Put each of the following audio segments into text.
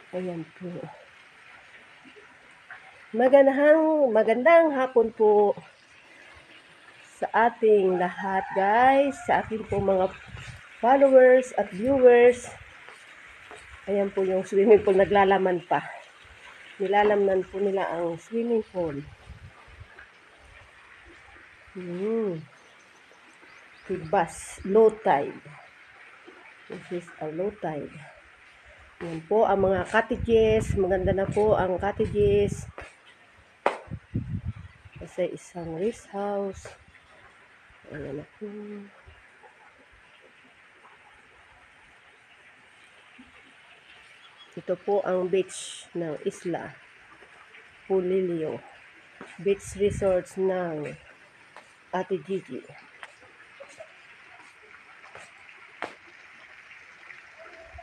Ayan po. Magandang hapon po sa ating lahat, guys. Sa ating po mga followers at viewers. Ayan po yung swimming pool, naglalaman pa. Nilalamnan po nila ang swimming pool. Tibas, low tide. This is a low tide. Ayan po ang mga cottages. Maganda na po ang cottages. Kasi isang rest house. Ayan na po. Ito po ang beach ng Isla Polillo. Beach resorts ng Ate Gigi.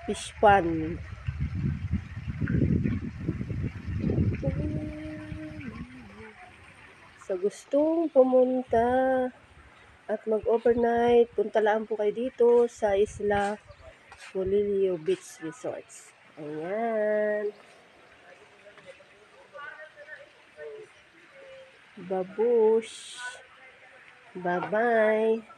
Fish pond. Sa gustong pumunta at mag-overnight, punta lang po kayo dito sa Isla Polillo Beach Resorts. Ayan. Babush. Bye-bye.